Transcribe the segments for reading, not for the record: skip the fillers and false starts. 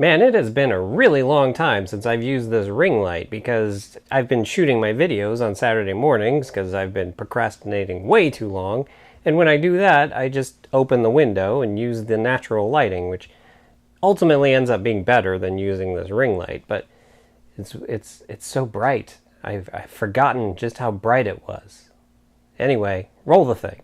Man, it has been a really long time since I've used this ring light because I've been shooting my videos on Saturday mornings because I've been procrastinating way too long. And when I do that, I just open the window and use the natural lighting, which ultimately ends up being better than using this ring light. But it's so bright. I've forgotten just how bright it was. Anyway, roll the thing.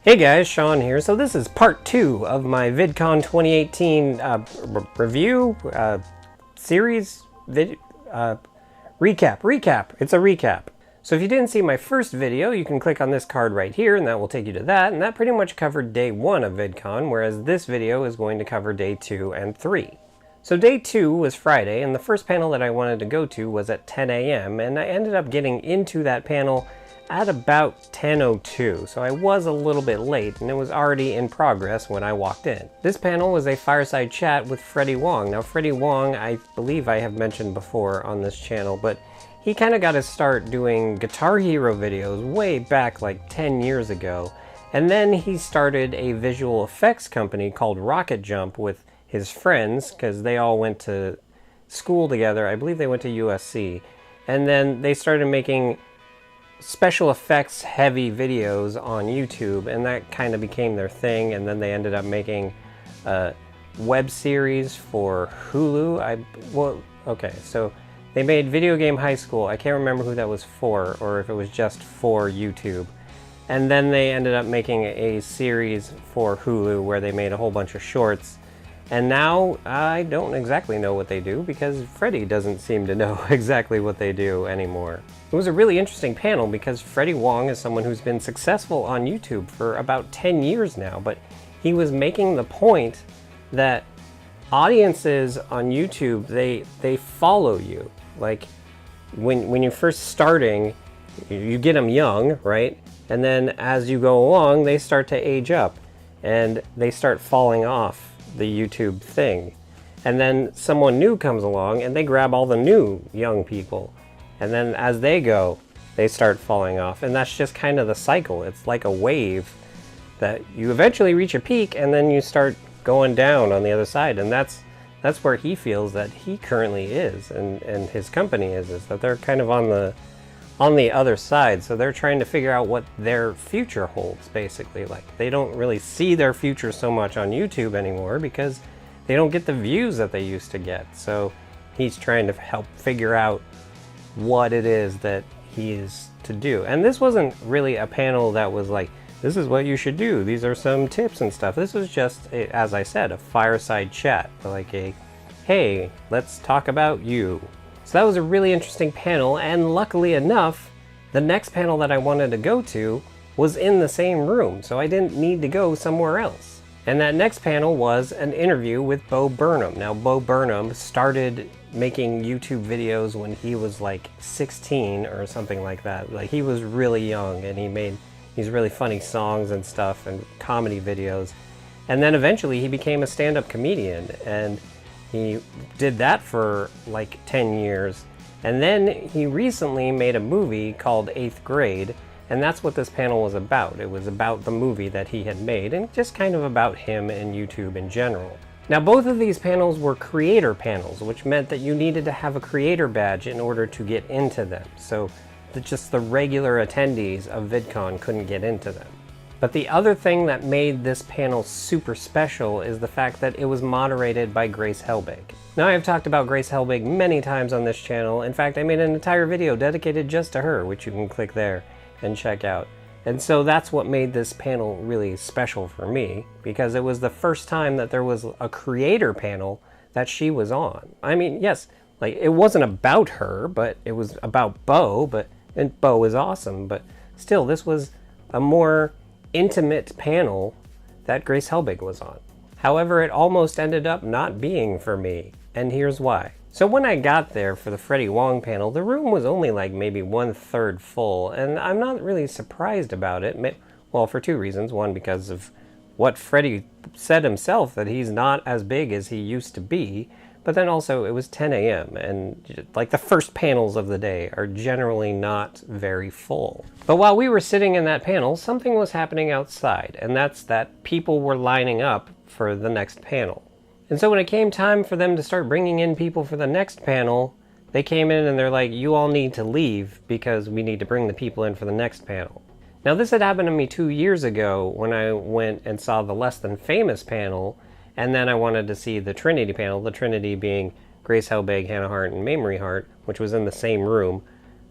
Hey guys, Sean here. So this is part 2 of my VidCon 2018 review, series, recap. It's a recap. So if you didn't see my first video, you can click on this card right here and that will take you to that. And that pretty much covered day 1 of VidCon, whereas this video is going to cover day 2 and 3. So day 2 was Friday, and the first panel that I wanted to go to was at 10 a.m. and I ended up getting into that panel at about 10:02, so I was a little bit late and it was already in progress when I walked in. This panel was a fireside chat with Freddie Wong. Now Freddie Wong, I believe I have mentioned before on this channel, but he kind of got his start doing Guitar Hero videos way back like 10 years ago, and then he started a visual effects company called Rocket Jump with his friends because they all went to school together. I believe they went to USC, and then they started making special effects heavy videos on YouTube, and that kind of became their thing. And then they ended up making a web series for Hulu. So they made Video Game High School. I can't remember who that was for, or if it was just for YouTube. And then they ended up making a series for Hulu where they made a whole bunch of shorts. And now I don't exactly know what they do because Freddie doesn't seem to know exactly what they do anymore. It was a really interesting panel because Freddie Wong is someone who's been successful on YouTube for about 10 years now, but he was making the point that audiences on YouTube, they follow you. Like when you're first starting, you get them young, right? And then as you go along, they start to age up and they start falling off the YouTube thing. And then someone new comes along and they grab all the new young people. And then as they go, they start falling off. And that's just kind of the cycle. It's like a wave that you eventually reach a peak and then you start going down on the other side. And that's where he feels that he currently is and his company is that they're kind of on the other side. So they're trying to figure out what their future holds, basically. Like they don't really see their future so much on YouTube anymore because they don't get the views that they used to get. So he's trying to help figure out what it is that he is to do. And this wasn't really a panel that was like, this is what you should do, these are some tips and stuff. This was just, as I said, a fireside chat, like a, hey, let's talk about you. So that was a really interesting panel, and luckily enough, the next panel that I wanted to go to was in the same room, so I didn't need to go somewhere else. And that next panel was an interview with Bo Burnham. Now, Bo Burnham started making YouTube videos when he was like 16 or something like that. Like he was really young, and he made these really funny songs and stuff and comedy videos. And then eventually he became a stand-up comedian, and he did that for like 10 years. And then he recently made a movie called 8th Grade, and that's what this panel was about. It was about the movie that he had made, and just kind of about him and YouTube in general. Now, both of these panels were creator panels, which meant that you needed to have a creator badge in order to get into them. So just the regular attendees of VidCon couldn't get into them. But the other thing that made this panel super special is the fact that it was moderated by Grace Helbig. Now, I have talked about Grace Helbig many times on this channel. In fact, I made an entire video dedicated just to her, which you can click there and check out. And so that's what made this panel really special for me, because it was the first time that there was a creator panel that she was on. I mean, yes, like it wasn't about her, but it was about Bo, and Bo is awesome, but still, this was a more intimate panel that Grace Helbig was on. However, it almost ended up not being for me, and here's why. So when I got there for the Freddie Wong panel, the room was only like maybe 1/3 full, and I'm not really surprised about it. Well, for two reasons. One, because of what Freddie said himself, that he's not as big as he used to be. But then also it was 10 a.m. and like the first panels of the day are generally not very full. But while we were sitting in that panel, something was happening outside, and that's that people were lining up for the next panel. And so when it came time for them to start bringing in people for the next panel, they came in and they're like, you all need to leave because we need to bring the people in for the next panel. Now this had happened to me 2 years ago when I went and saw the Less Than Famous panel, and then I wanted to see the Trinity panel, the Trinity being Grace Helbig, Hannah Hart, and Mamrie Hart, which was in the same room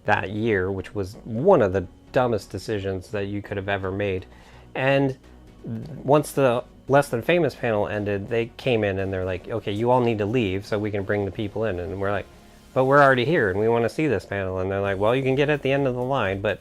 that year, which was one of the dumbest decisions that you could have ever made. And once the Less Than Famous panel ended, they came in and they're like, okay, you all need to leave so we can bring the people in. And we're like, but we're already here and we want to see this panel. And they're like, well, you can get at the end of the line, but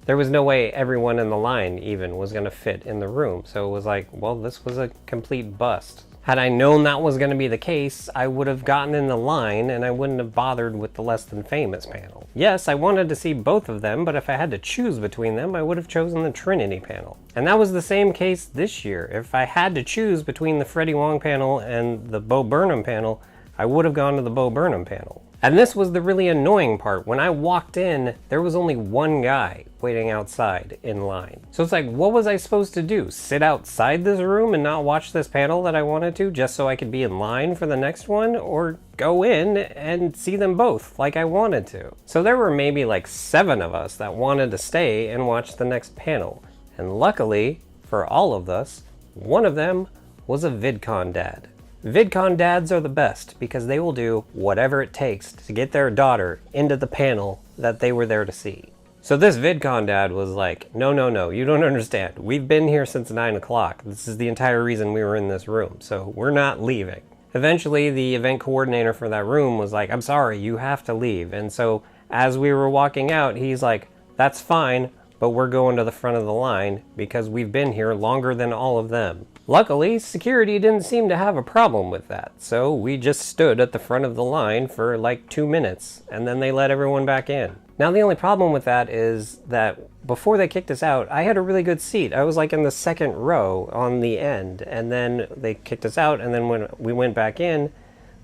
there was no way everyone in the line even was going to fit in the room. So it was like, well, this was a complete bust. Had I known that was going to be the case, I would have gotten in the line and I wouldn't have bothered with the Less Than Famous panel. Yes, I wanted to see both of them, but if I had to choose between them, I would have chosen the Trinity panel. And that was the same case this year. If I had to choose between the Freddie Wong panel and the Bo Burnham panel, I would have gone to the Bo Burnham panel. And this was the really annoying part. When I walked in, there was only one guy waiting outside in line. So it's like, what was I supposed to do? Sit outside this room and not watch this panel that I wanted to just so I could be in line for the next one? Or go in and see them both like I wanted to? So there were maybe like 7 of us that wanted to stay and watch the next panel. And luckily, for all of us, one of them was a VidCon dad. VidCon dads are the best because they will do whatever it takes to get their daughter into the panel that they were there to see. So this VidCon dad was like, no, you don't understand. We've been here since 9 o'clock. This is the entire reason we were in this room, so we're not leaving. Eventually, the event coordinator for that room was like, I'm sorry, you have to leave. And so as we were walking out, he's like, that's fine, but we're going to the front of the line because we've been here longer than all of them. Luckily, security didn't seem to have a problem with that, so we just stood at the front of the line for like 2 minutes, and then they let everyone back in. Now the only problem with that is that before they kicked us out, I had a really good seat. I was like in the second row on the end, and then they kicked us out, and then when we went back in,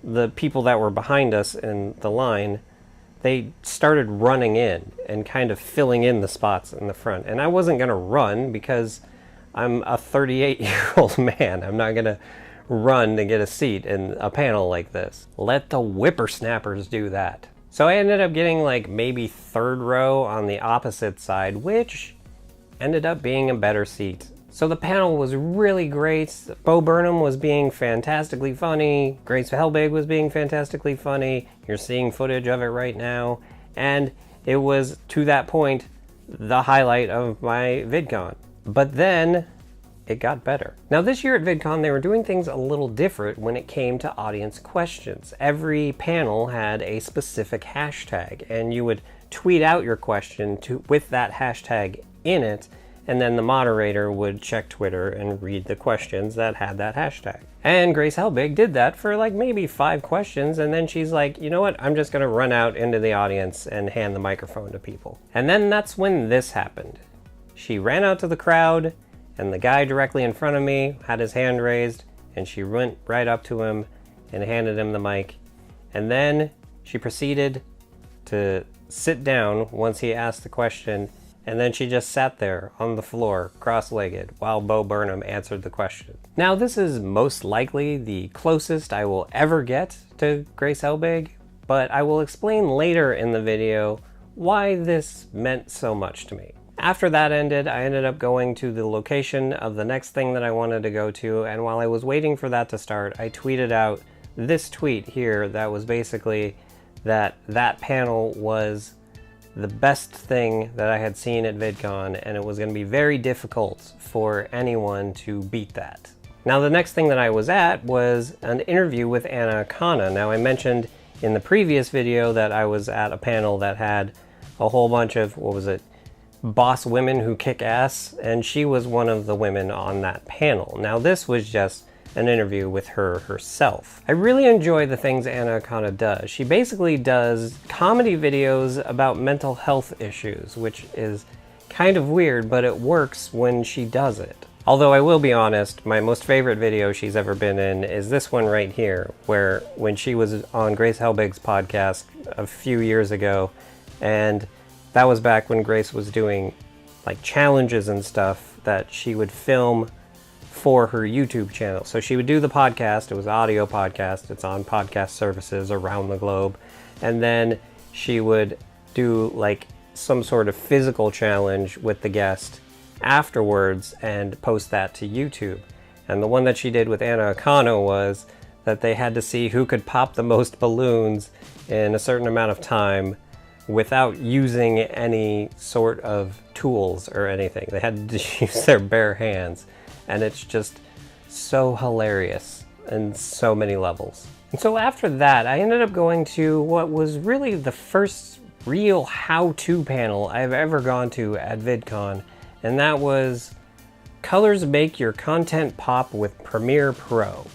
the people that were behind us in the line, they started running in and kind of filling in the spots in the front. And I wasn't gonna run because I'm a 38-year-old man. I'm not gonna run to get a seat in a panel like this. Let the whippersnappers do that. So I ended up getting like maybe 3rd row on the opposite side, which ended up being a better seat. So the panel was really great. Bo Burnham was being fantastically funny. Grace Helbig was being fantastically funny. You're seeing footage of it right now. And it was, to that point, the highlight of my VidCon. But then it got better. Now this year at VidCon, they were doing things a little different when it came to audience questions. Every panel had a specific hashtag, and you would tweet out your question with that hashtag in it, and then the moderator would check Twitter and read the questions that had that hashtag. And Grace Helbig did that for like maybe 5 questions, and then she's like, you know what, I'm just gonna run out into the audience and hand the microphone to people. And then that's when this happened. She ran out to the crowd, and the guy directly in front of me had his hand raised, and she went right up to him and handed him the mic. And then she proceeded to sit down once he asked the question, and then she just sat there on the floor, cross-legged, while Bo Burnham answered the question. Now, this is most likely the closest I will ever get to Grace Helbig, but I will explain later in the video why this meant so much to me. After that ended, I ended up going to the location of the next thing that I wanted to go to, and while I was waiting for that to start, I tweeted out this tweet here that was basically that panel was the best thing that I had seen at VidCon, and it was going to be very difficult for anyone to beat that. Now, the next thing that I was at was an interview with Anna Khanna. Now, I mentioned in the previous video that I was at a panel that had a whole bunch of, boss women who kick ass, and she was one of the women on that panel. Now, this was just an interview with her herself. I really enjoy the things Anna Khanna does. She basically does comedy videos about mental health issues, which is kind of weird, but it works when she does it. Although I will be honest, my most favorite video she's ever been in is this one right here, where when she was on Grace Helbig's podcast a few years ago, and that was back when Grace was doing like challenges and stuff that she would film for her YouTube channel. So she would do the podcast, it was an audio podcast, it's on podcast services around the globe, and then she would do like some sort of physical challenge with the guest afterwards and post that to YouTube. And the one that she did with Anna Akano was that they had to see who could pop the most balloons in a certain amount of time without using any sort of tools or anything. They had to use their bare hands. And it's just so hilarious in so many levels. And so after that, I ended up going to what was really the first real how-to panel I've ever gone to at VidCon, and that was Colors Make Your Content Pop with Premiere Pro.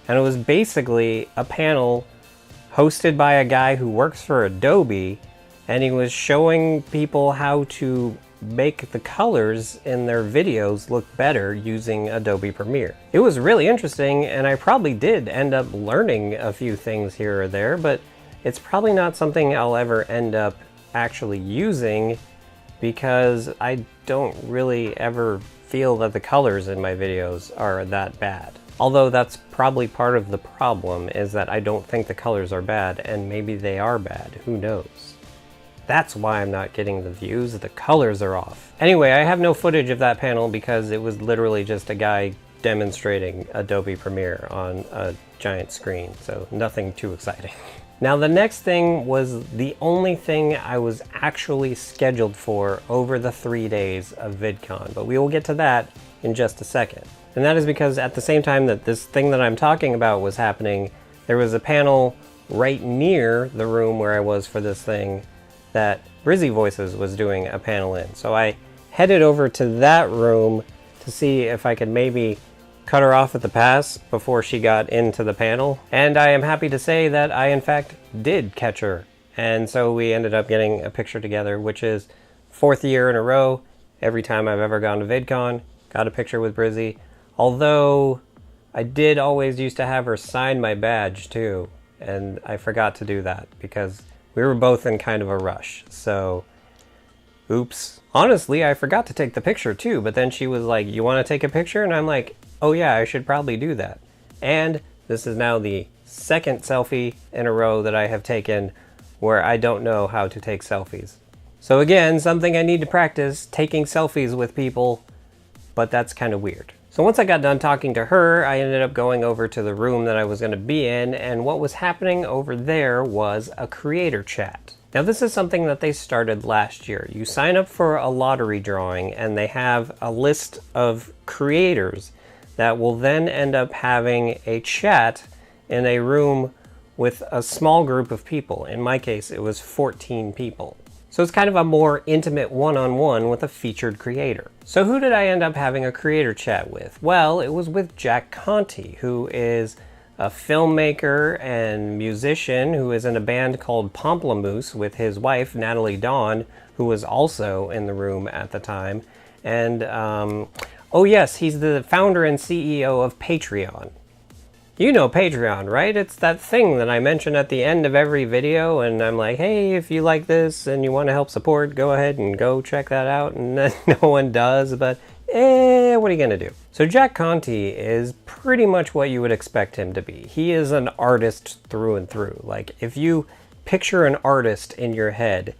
And it was basically a panel hosted by a guy who works for Adobe, and he was showing people how to make the colors in their videos look better using Adobe Premiere. It was really interesting, and I probably did end up learning a few things here or there, but it's probably not something I'll ever end up actually using because I don't really ever feel that the colors in my videos are that bad. Although that's probably part of the problem, is that I don't think the colors are bad, and maybe they are bad, who knows. That's why I'm not getting the views, the colors are off. Anyway, I have no footage of that panel because it was literally just a guy demonstrating Adobe Premiere on a giant screen, so nothing too exciting. Now the next thing was the only thing I was actually scheduled for over the 3 days of VidCon, but we will get to that in just a second. And that is because at the same time that this thing that I'm talking about was happening, there was a panel right near the room where I was for this thing that Brizzy Voices was doing a panel in. So I headed over to that room to see if I could maybe cut her off at the pass before she got into the panel. And I am happy to say that I in fact did catch her. And so we ended up getting a picture together, which is 4th year in a row. Every time I've ever gone to VidCon, got a picture with Brizzy. Although I did always used to have her sign my badge too. And I forgot to do that because we were both in kind of a rush, so oops. Honestly, I forgot to take the picture too, but then she was like, you want to take a picture? And I'm like, oh yeah, I should probably do that. And this is now the second selfie in a row that I have taken where I don't know how to take selfies. So again, something I need to practice, taking selfies with people, but that's kind of weird. So once I got done talking to her, I ended up going over to the room that I was going to be in, and what was happening over there was a creator chat. Now this is something that they started last year. You sign up for a lottery drawing, and they have a list of creators that will then end up having a chat in a room with a small group of people. In my case, it was 14 people. So it's kind of a more intimate one-on-one with a featured creator. So who did I end up having a creator chat with? Well, it was with Jack Conte, who is a filmmaker and musician who is in a band called Pomplamoose with his wife, Natalie Dawn, who was also in the room at the time. And, oh yes, he's the founder and CEO of Patreon. You know Patreon, right? It's that thing that I mention at the end of every video, and I'm like, hey, if you like this and you want to help support, go ahead and go check that out. And then no one does, but what are you gonna do? So Jack Conte is pretty much what you would expect him to be. He is an artist through and through. Like, if you picture an artist in your head,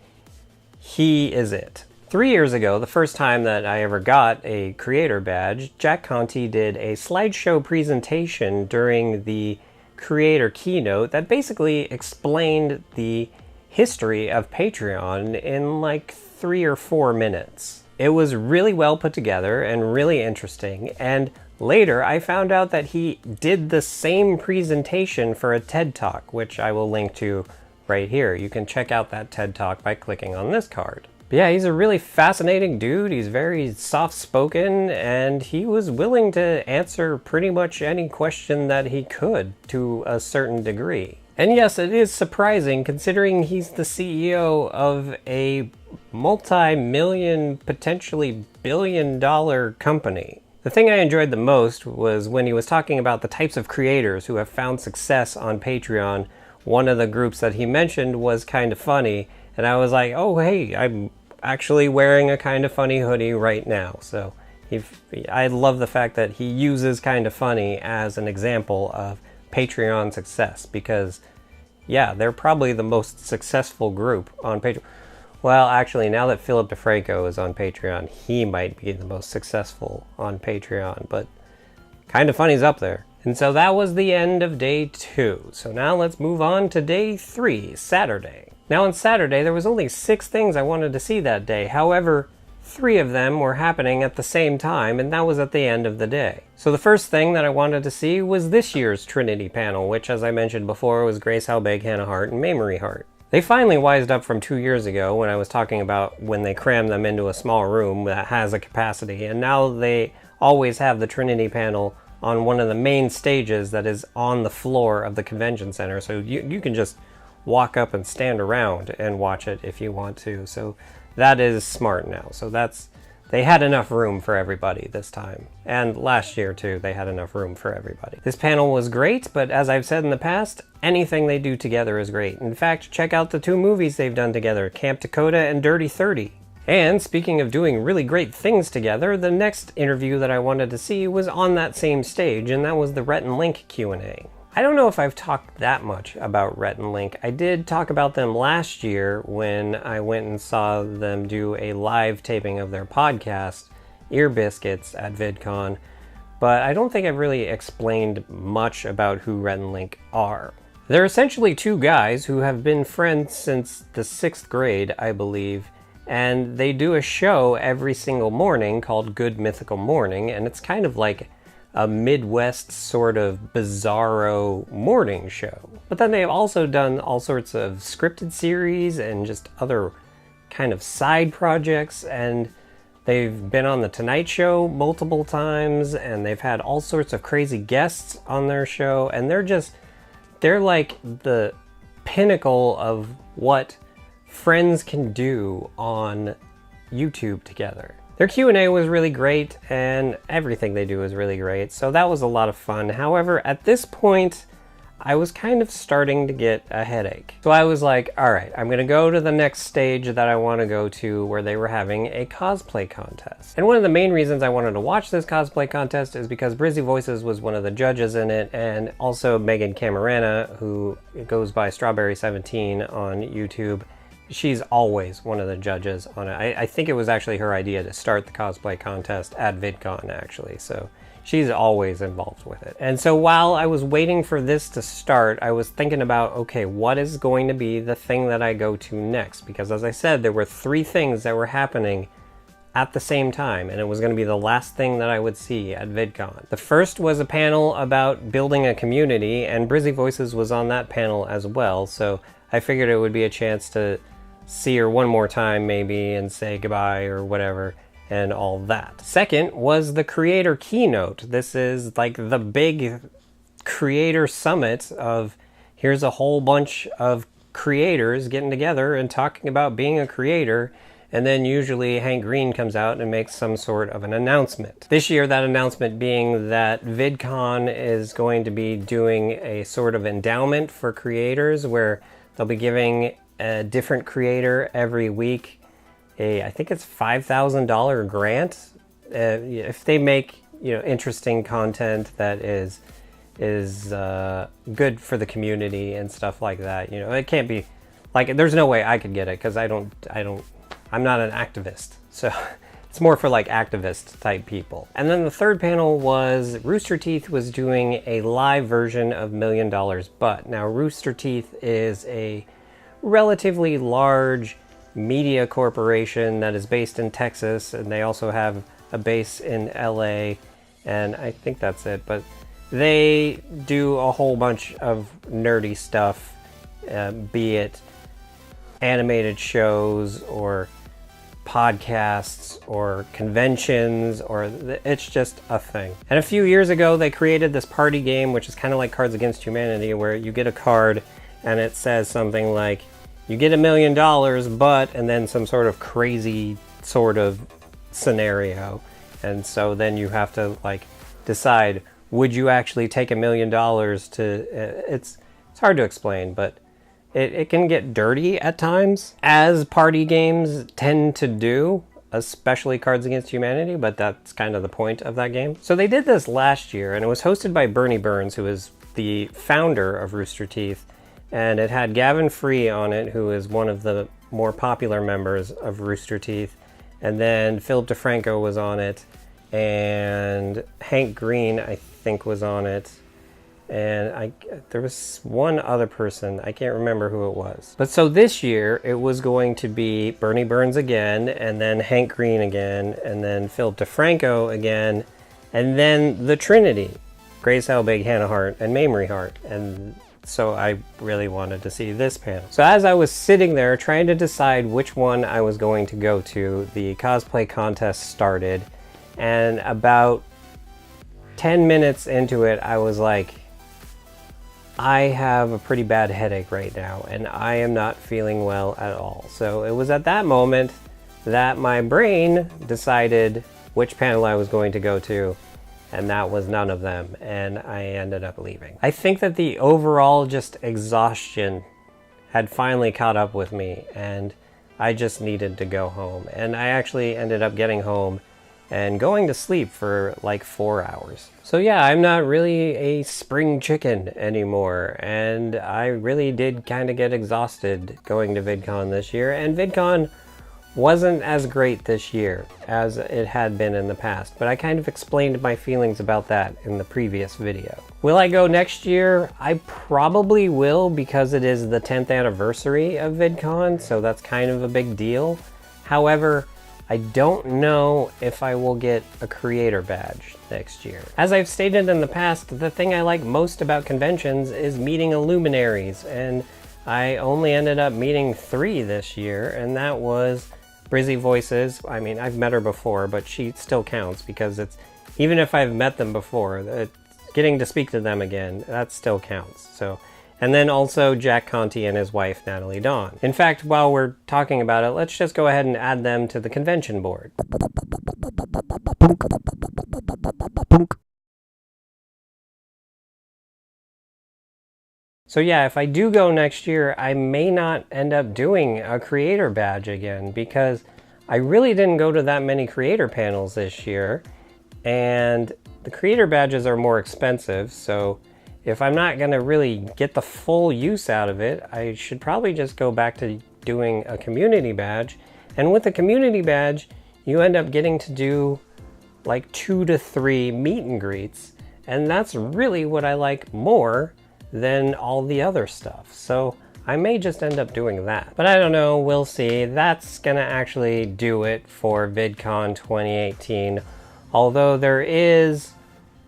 he is it. 3 years ago, the first time that I ever got a creator badge, Jack Conte did a slideshow presentation during the creator keynote that basically explained the history of Patreon in like 3 or 4 minutes. It was really well put together and really interesting, and later I found out that he did the same presentation for a TED Talk, which I will link to right here. You can check out that TED Talk by clicking on this card. But yeah, he's a really fascinating dude. He's very soft-spoken, and he was willing to answer pretty much any question that he could to a certain degree. And yes, it is surprising considering he's the CEO of a multi-million, potentially billion-dollar company. The thing I enjoyed the most was when he was talking about the types of creators who have found success on Patreon. One of the groups that he mentioned was Kinda Funny, and I was like, oh hey, I'm actually wearing a Kinda Funny hoodie right now. So I love the fact that he uses Kinda Funny as an example of Patreon success, because yeah, they're probably the most successful group on Patreon. Well, actually, now that Philip DeFranco is on Patreon, he might be the most successful on Patreon, but Kinda Funny's up there. And so that was the end of day 2. So now let's move on to day 3, Saturday. Now on Saturday, there was only 6 things I wanted to see that day. However, 3 of them were happening at the same time, and that was at the end of the day. So the first thing that I wanted to see was this year's Trinity panel, which, as I mentioned before, was Grace Helbig, Hannah Hart, and Mamrie Hart. They finally wised up from 2 years ago when I was talking about when they crammed them into a small room that has a capacity, and now they always have the Trinity panel on one of the main stages that is on the floor of the convention center, so you can just walk up and stand around and watch it if you want to. So that is smart now. So they had enough room for everybody this time. And last year too, they had enough room for everybody. This panel was great, but as I've said in the past, anything they do together is great. In fact, check out the 2 movies they've done together, Camp Dakota and Dirty 30. And speaking of doing really great things together, the next interview that I wanted to see was on that same stage, and that was the Rhett and Link Q&A. I don't know if I've talked that much about Rhett and Link. I did talk about them last year when I went and saw them do a live taping of their podcast, Ear Biscuits, at VidCon, but I don't think I've really explained much about who Rhett and Link are. They're essentially 2 guys who have been friends since the 6th grade, I believe, and they do a show every single morning called Good Mythical Morning, and it's kind of like a Midwest sort of bizarro morning show. But then they've also done all sorts of scripted series and just other kind of side projects, and they've been on The Tonight Show multiple times, and they've had all sorts of crazy guests on their show, and they're like the pinnacle of what friends can do on YouTube together. Their Q&A was really great, and everything they do is really great, so that was a lot of fun. However, at this point, I was kind of starting to get a headache. So I was like, alright, I'm going to go to the next stage that I want to go to, where they were having a cosplay contest. And one of the main reasons I wanted to watch this cosplay contest is because Brizzy Voices was one of the judges in it, and also Megan Camarena, who goes by Strawberry17 on YouTube. She's always one of the judges on it. I think it was actually her idea to start the cosplay contest at VidCon, actually, so she's always involved with it. And so while I was waiting for this to start, I was thinking about, okay, what is going to be the thing that I go to next? Because as I said, there were 3 things that were happening at the same time, and it was going to be the last thing that I would see at VidCon. The first was a panel about building a community, and Brizzy Voices was on that panel as well, so I figured it would be a chance to see her one more time maybe and say goodbye or whatever and all that. Second was the creator keynote. This is like the big creator summit of here's a whole bunch of creators getting together and talking about being a creator, and then usually Hank Green comes out and makes some sort of an announcement. This year, that announcement being that VidCon is going to be doing a sort of endowment for creators where they'll be giving a different creator every week I think it's $5,000 grant if they make interesting content that is good for the community and stuff like that. It can't be like, there's no way I could get it because I'm not an activist, so it's more for like activist type people. And then the third panel was Rooster Teeth was doing a live version of $1 Million But. Now Rooster Teeth is a relatively large media corporation that is based in Texas, and they also have a base in LA, and I think that's it, but they do a whole bunch of nerdy stuff, be it animated shows or podcasts or conventions, or it's just a thing. And a few years ago they created this party game which is kind of like Cards Against Humanity, where you get a card and it says something like you get $1 million but, and then some sort of crazy sort of scenario, And so then you have to like decide, would you actually take $1 million to, it's hard to explain, but it can get dirty at times, as party games tend to do, especially Cards Against Humanity, but that's kind of the point of that game. So they did this last year, and it was hosted by Bernie Burns, who is the founder of Rooster Teeth, and it had Gavin Free on it, who is one of the more popular members of Rooster Teeth, and then Philip DeFranco was on it, and Hank Green, I think, was on it, and there was one other person, I can't remember who it was. But so this year, it was going to be Bernie Burns again, and then Hank Green again, and then Philip DeFranco again, and then the Trinity, Grace Helbig, Hannah Hart, and Mamrie Hart. And so I really wanted to see this panel. So as I was sitting there trying to decide which one I was going to go to, the cosplay contest started, and about 10 minutes into it, I was like, I have a pretty bad headache right now, and I am not feeling well at all. So it was at that moment that my brain decided which panel I was going to go to, and that was none of them, and I ended up leaving. I think that the overall just exhaustion had finally caught up with me, and I just needed to go home. And I actually ended up getting home and going to sleep for like 4 hours. So yeah, I'm not really a spring chicken anymore, and I really did kind of get exhausted going to VidCon this year, and VidCon wasn't as great this year as it had been in the past, but I kind of explained my feelings about that in the previous video. Will I go next year? I probably will, because it is the 10th anniversary of VidCon, so that's kind of a big deal. However, I don't know if I will get a creator badge next year. As I've stated in the past, the thing I like most about conventions is meeting illuminaries, and I only ended up meeting 3 this year, and that was Brizzy Voices. I mean, I've met her before, but she still counts, because it's, even if I've met them before, getting to speak to them again, that still counts. So, and then also Jack Conti and his wife, Natalie Dawn. In fact, while we're talking about it, let's just go ahead and add them to the convention board. So yeah, if I do go next year, I may not end up doing a creator badge again, because I really didn't go to that many creator panels this year, and the creator badges are more expensive, so if I'm not going to really get the full use out of it, I should probably just go back to doing a community badge. And with a community badge, you end up getting to do like 2 to 3 meet and greets, and that's really what I like more than all the other stuff. So I may just end up doing that. But I don't know, we'll see. That's gonna actually do it for VidCon 2018. Although there is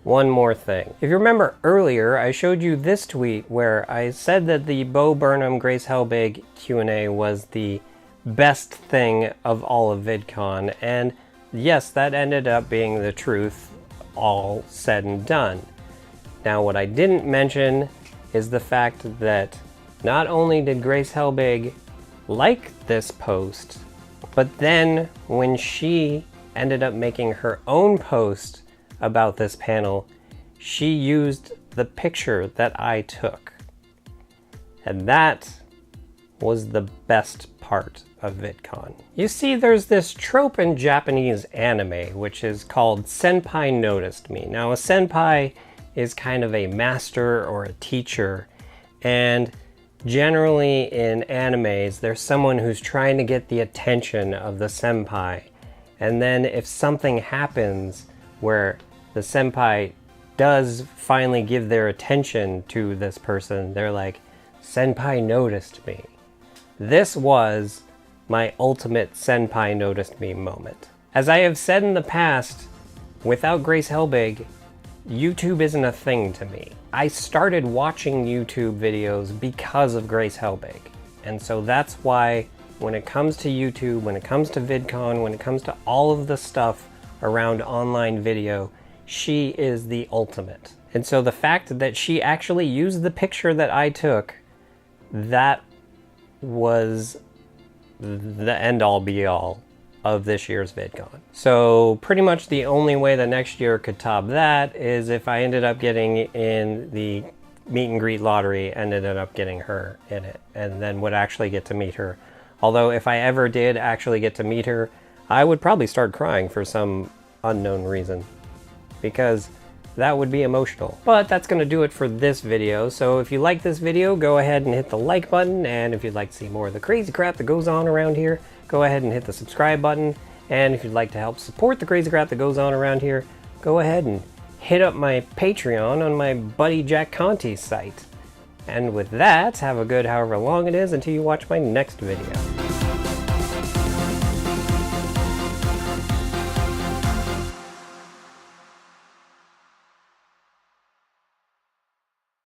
one more thing. If you remember earlier, I showed you this tweet where I said that the Bo Burnham Grace Helbig Q&A was the best thing of all of VidCon, and yes, that ended up being the truth, all said and done. Now, what I didn't mention is the fact that not only did Grace Helbig like this post, but then when she ended up making her own post about this panel, she used the picture that I took. And that was the best part of VidCon. You see, there's this trope in Japanese anime, which is called Senpai Noticed Me. Now, a senpai is kind of a master or a teacher, and generally in animes, there's someone who's trying to get the attention of the senpai. And then if something happens where the senpai does finally give their attention to this person, they're like, "Senpai noticed me." This was my ultimate Senpai noticed me moment. As I have said in the past, without Grace Helbig, YouTube isn't a thing to me. I started watching YouTube videos because of Grace Helbig. And so that's why when it comes to YouTube, when it comes to VidCon, when it comes to all of the stuff around online video, she is the ultimate. And so the fact that she actually used the picture that I took, that was the end-all be-all of this year's VidCon. So pretty much the only way that next year could top that is if I ended up getting in the meet and greet lottery and ended up getting her in it, and then would actually get to meet her. Although if I ever did actually get to meet her, I would probably start crying for some unknown reason, because that would be emotional. But that's going to do it for this video. So if you like this video, go ahead and hit the like button. And if you'd like to see more of the crazy crap that goes on around here, go ahead and hit the subscribe button. And if you'd like to help support the crazy crap that goes on around here, go ahead and hit up my Patreon on my buddy Jack Conti's site. And with that, have a good however long it is until you watch my next video.